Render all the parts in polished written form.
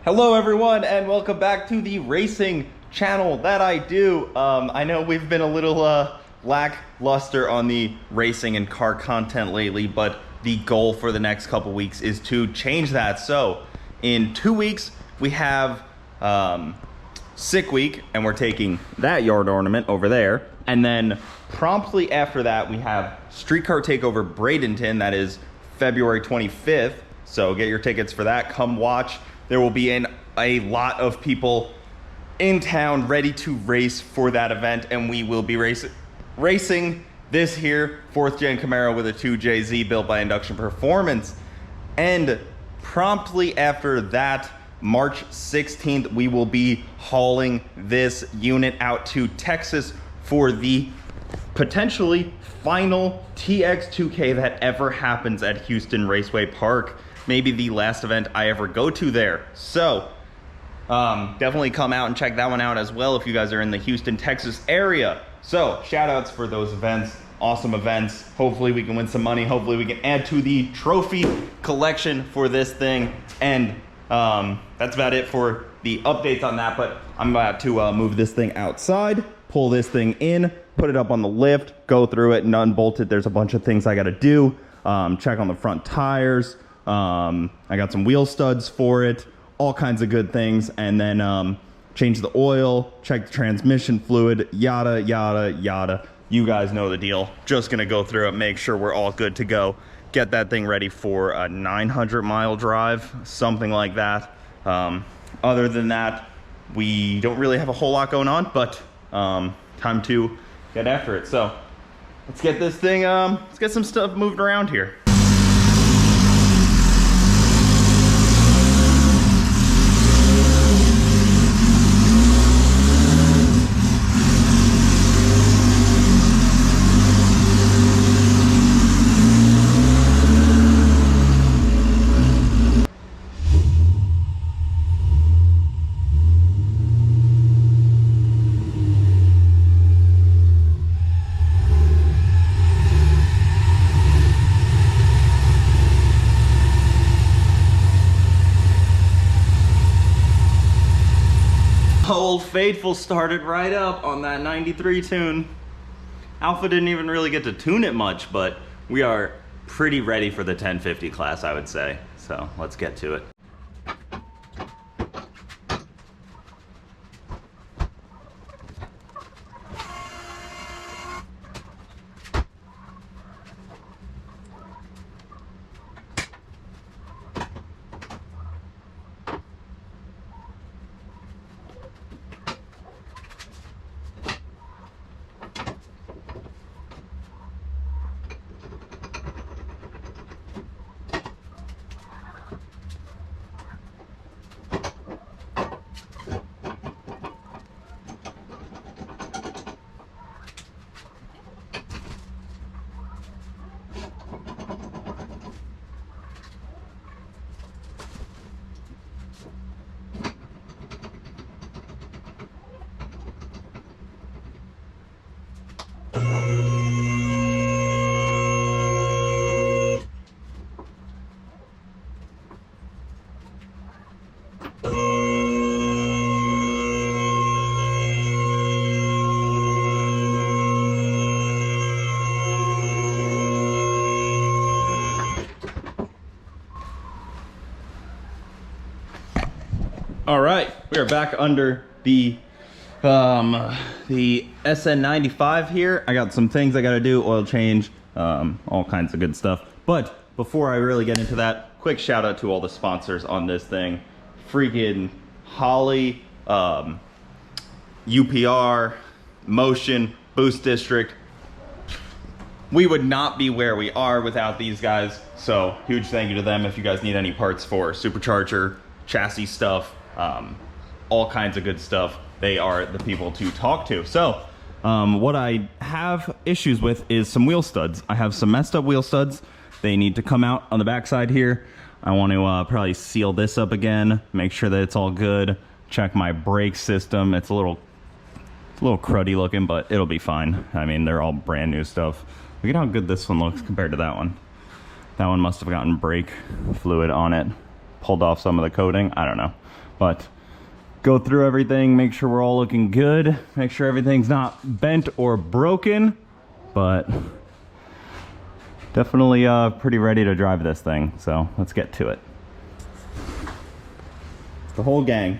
Hello everyone and welcome back to the racing channel that I do. I know we've been a little lackluster on the racing and car content lately, but the goal for the next couple weeks is to change that. So in 2 weeks we have sick week and we're taking that yard ornament over there, and then promptly after that we have Streetcar Takeover Bradenton. That is February 25th, so get your tickets for that. Come watch. There will be a lot of people in town ready to race for that event, and we will be racing this here 4th gen Camaro with a 2JZ built by Induction Performance. And promptly after that, March 16th, we will be hauling this unit out to Texas for the potentially final TX2K that ever happens at Houston Raceway Park. Maybe the last event I ever go to there. So definitely come out and check that one out as well if you guys are in the Houston, Texas area. So shout outs for those events, awesome events. Hopefully we can win some money. Hopefully we can add to the trophy collection for this thing. And that's about it for the updates on that, but I'm about to move this thing outside, pull this thing in, put it up on the lift, go through it and unbolt it. There's a bunch of things I gotta do. Check on the front tires. I got some wheel studs for it, all kinds of good things, and then change the oil, check the transmission fluid, yada yada yada. You guys know the deal. Just gonna go through it, make sure we're all good to go, get that thing ready for a 900-mile drive, something like that. Other than that, we don't really have a whole lot going on, but time to get after it. So let's get this thing, let's get some stuff moved around here. Old Faithful started right up on that 93 tune. Alpha didn't even really get to tune it much, but we are pretty ready for the 1050 class, I would say. So let's get to it. All right, we are back under the SN95 here. I got some things I gotta do, oil change, all kinds of good stuff. But before I really get into that, quick shout out to all the sponsors on this thing. Freaking Holly, UPR, Motion, Boost District. We would not be where we are without these guys. So huge thank you to them. If you guys need any parts for supercharger, chassis stuff, all kinds of good stuff, they are the people to talk to. So what I have issues with is some wheel studs. I have some messed up wheel studs. They need to come out on the backside here. I want to probably seal this up again, make sure that it's all good, check my brake system. It's a little cruddy looking, but it'll be fine. I mean, they're all brand new stuff. Look at how good this one looks compared to that one. That one must have gotten brake fluid on it, pulled off some of the coating, I don't know. But go through everything, make sure we're all looking good, make sure everything's not bent or broken, but definitely pretty ready to drive this thing. So let's get to it. The whole gang.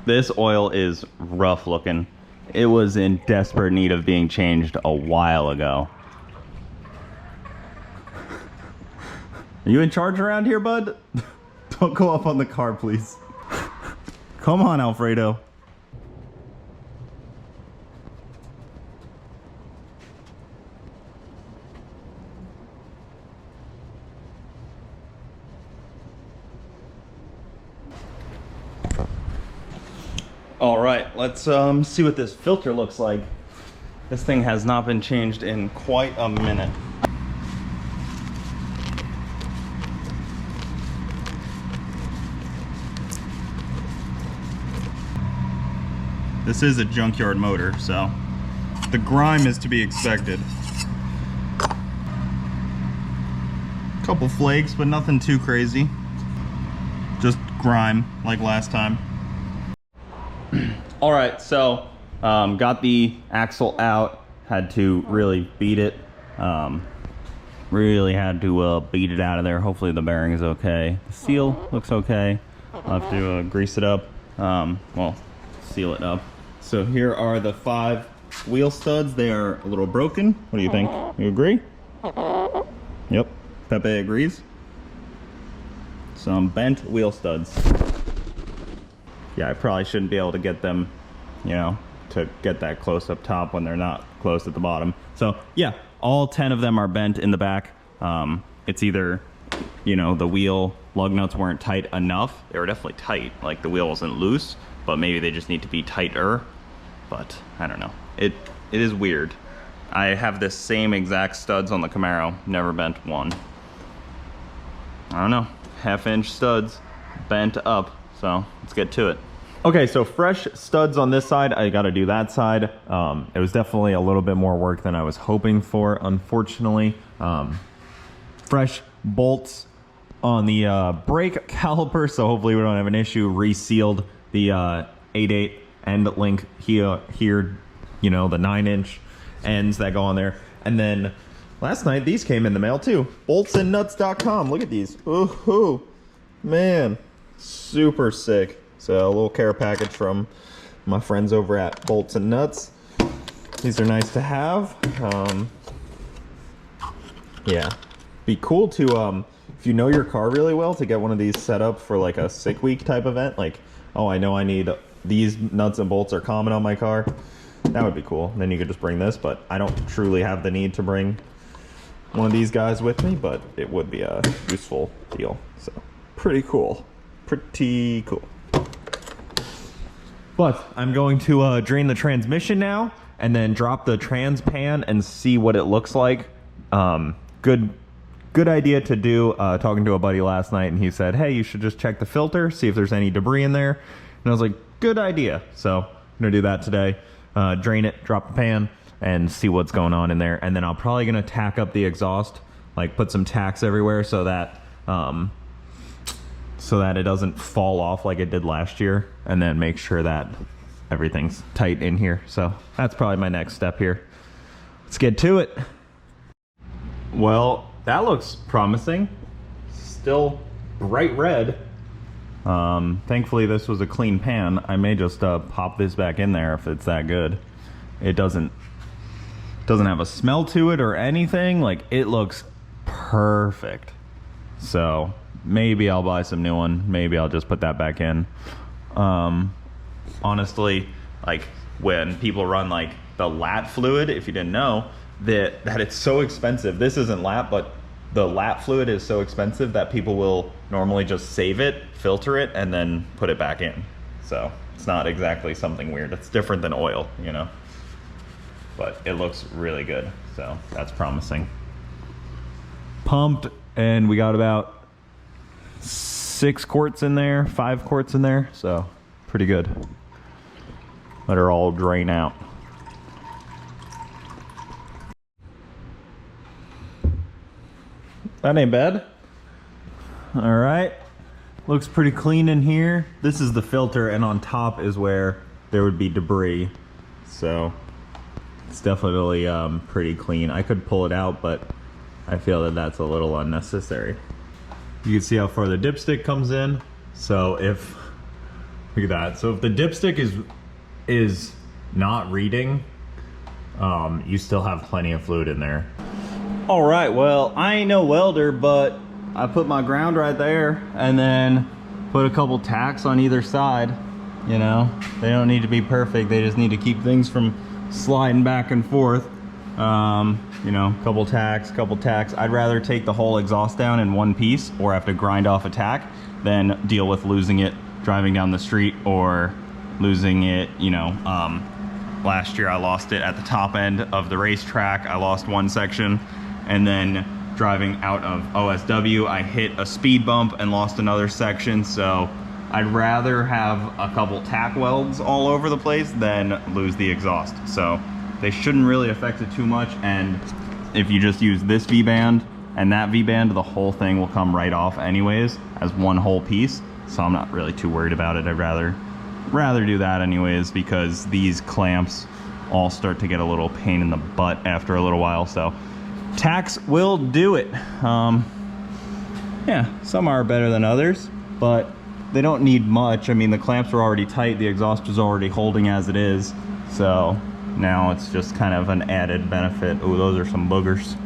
This oil is rough looking. It was in desperate need of being changed a while ago. Are you in charge around here, bud? Don't go up on the car, please. Come on, Alfredo. All right, let's see what this filter looks like. This thing has not been changed in quite a minute. This is a junkyard motor, so the grime is to be expected. Couple flakes, but nothing too crazy. Just grime, like last time. All right, so got the axle out. Had to really beat it. Really had to beat it out of there. Hopefully the bearing is okay. The seal looks okay. I'll have to grease it up. Well, seal it up. So here are the 5 wheel studs. They are a little broken. What do you think? You agree? Yep, Pepe agrees. Some bent wheel studs. Yeah, I probably shouldn't be able to get them, you know, to get that close up top when they're not close at the bottom. So yeah, all 10 of them are bent in the back. It's either, you know, the wheel lug nuts weren't tight enough. They were definitely tight, like the wheel wasn't loose, but maybe they just need to be tighter. But I don't know. It is weird. I have this same exact studs on the Camaro, never bent one. I don't know, 1/2 inch studs bent up. So let's get to it. Okay, so fresh studs on this side. I got to do that side. It was definitely a little bit more work than I was hoping for, unfortunately. Fresh bolts on the brake caliper, so hopefully we don't have an issue. Resealed the 8/8 end link here, you know, the 9-inch ends that go on there. And then last night, these came in the mail too. Boltsandnuts.com. Look at these. Ooh, man. Super sick. So a little care package from my friends over at Bolts and Nuts. These are nice to have. Yeah, be cool to if you know your car really well, to get one of these set up for like a sick week type event. Like, oh, I know I need these nuts and bolts are common on my car. That would be cool. Then you could just bring this, but I don't truly have the need to bring one of these guys with me, but it would be a useful deal. So pretty cool. Pretty cool. But I'm going to drain the transmission now and then drop the trans pan and see what it looks like. Good idea to do. Talking to a buddy last night, and he said, hey, you should just check the filter, see if there's any debris in there. And I was like, good idea. So I'm gonna do that today. Drain it, drop the pan, and see what's going on in there. And then I'm probably gonna tack up the exhaust, like put some tacks everywhere so that it doesn't fall off like it did last year, and then make sure that everything's tight in here. So that's probably my next step here. Let's get to it. Well, that looks promising. Still bright red. Thankfully this was a clean pan. I may just pop this back in there if it's that good. It doesn't have a smell to it or anything. Like, it looks perfect. So maybe I'll buy some new one. Maybe I'll just put that back in. Honestly, like when people run like the lat fluid, if you didn't know, that it's so expensive. This isn't lat, but the lat fluid is so expensive that people will normally just save it, filter it, and then put it back in. So it's not exactly something weird. It's different than oil, you know, but it looks really good. So that's promising. Pumped, and we got about 6 quarts in there, 5 quarts in there. So pretty good. Let her all drain out. That ain't bad. All right, Looks pretty clean in here. This is the filter, and on top is where there would be debris. So it's definitely pretty clean. I could pull it out, but I feel that that's a little unnecessary. You can see how far the dipstick comes in. So if, look at that. So if the dipstick is not reading, you still have plenty of fluid in there. All right, well, I ain't no welder, but I put my ground right there and then put a couple tacks on either side. You know, they don't need to be perfect. They just need to keep things from sliding back and forth. You know, couple tacks. I'd rather take the whole exhaust down in one piece or have to grind off a tack than deal with losing it driving down the street or losing it, you know. Last year I lost it at the top end of the racetrack. I lost one section, and then driving out of OSW, I hit a speed bump and lost another section. So I'd rather have a couple tack welds all over the place than lose the exhaust. So they shouldn't really affect it too much. And if you just use this V-band and that V-band, the whole thing will come right off anyways as one whole piece. So I'm not really too worried about it. I'd rather do that anyways, because these clamps all start to get a little pain in the butt after a little while. So tacks will do it. Yeah, some are better than others, but they don't need much. I mean, the clamps are already tight, the exhaust is already holding as it is, so now it's just kind of an added benefit. Ooh, those are some boogers,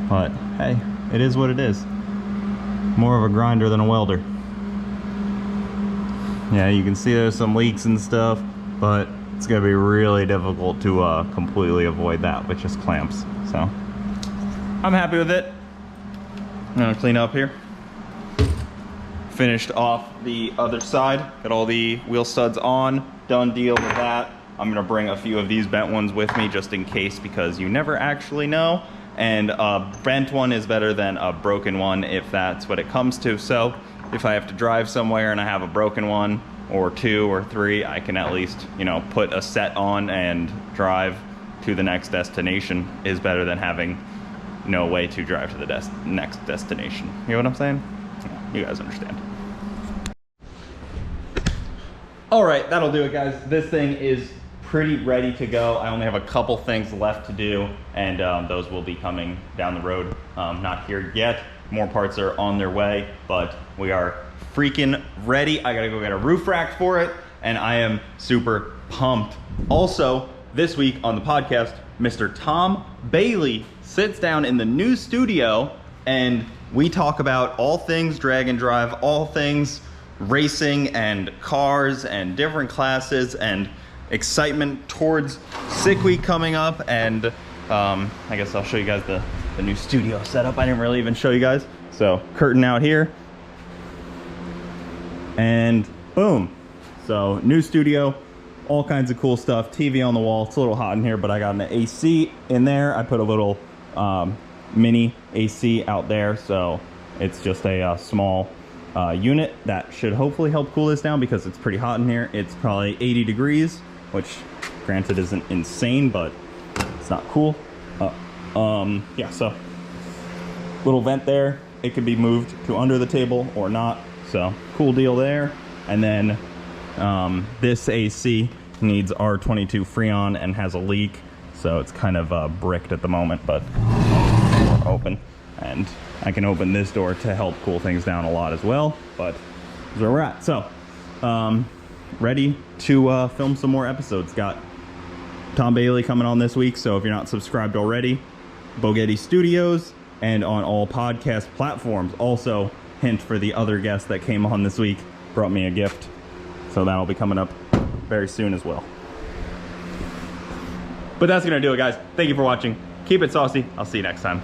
but hey, it is what it is. More of a grinder than a welder. Yeah, you can see there's some leaks and stuff, but it's gonna be really difficult to completely avoid that with just clamps. So I'm happy with it. I'm gonna clean up here. Finished off the other side, got all the wheel studs on, done deal with that. I'm gonna bring a few of these bent ones with me just in case, because you never actually know. And a bent one is better than a broken one if that's what it comes to. So if I have to drive somewhere and I have a broken one or two or three, I can at least, you know, put a set on and drive to the next destination is better than having no way to drive to the next destination. You know what I'm saying? You guys understand. All right, that'll do it, guys. This thing is pretty ready to go. I only have a couple things left to do, and those will be coming down the road. Not here yet. More parts are on their way, but we are freaking ready. I gotta go get a roof rack for it, and I am super pumped. Also, this week on the podcast, Mr. Tom Bailey sits down in the new studio and we talk about all things drag and drive, all things racing and cars and different classes and excitement towards Sick Week coming up. And I guess I'll show you guys the new studio setup. I didn't really even show you guys. So curtain out here and boom. So new studio, all kinds of cool stuff. TV on the wall. It's a little hot in here, but I got an AC in there. I put a little mini AC out there, so it's just a small unit that should hopefully help cool this down because it's pretty hot in here. It's probably 80 degrees, which granted isn't insane, but it's not cool. Yeah, so little vent there. It could be moved to under the table or not, so cool deal there. And then this AC needs R22 Freon and has a leak, so it's kind of bricked at the moment, but open, and I can open this door to help cool things down a lot as well. But that's where we're at. So ready to film some more episodes. Got Tom Bailey coming on this week, so if you're not subscribed already, Bogetti Studios, and on all podcast platforms. Also, hint for the other guest that came on this week, brought me a gift, so that'll be coming up very soon as well. But that's gonna do it, guys. Thank you for watching. Keep it saucy. I'll see you next time.